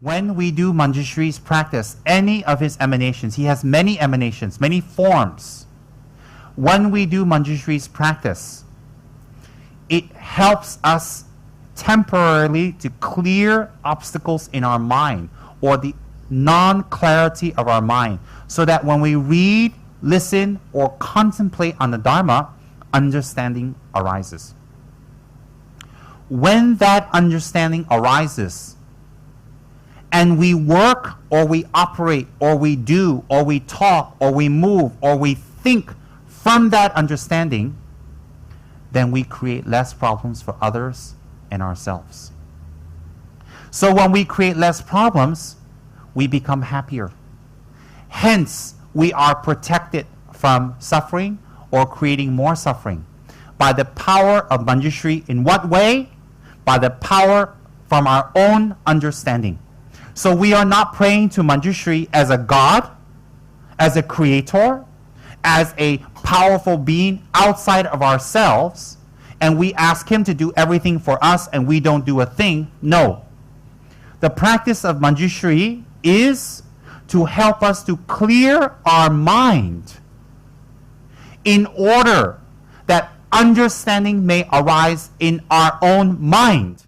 When we do Manjushri's practice, any of his emanations, he has many emanations, many forms. When we do Manjushri's practice, it helps us temporarily to clear obstacles in our mind or the non-clarity of our mind, so that when we read, listen, or contemplate on the Dharma, understanding arises. When that understanding arises, and we work or we operate or we do or we talk or we move or we think from that understanding, then we create less problems for others and ourselves. So when we create less problems, we become happier. Hence, we are protected from suffering or creating more suffering by the power of Manjushri. In what way? By the power from our own understanding. So we are not praying to Manjushri as a god, as a creator, as a powerful being outside of ourselves, and we ask him to do everything for us and we don't do a thing. No. The practice of Manjushri is to help us to clear our mind in order that understanding may arise in our own mind.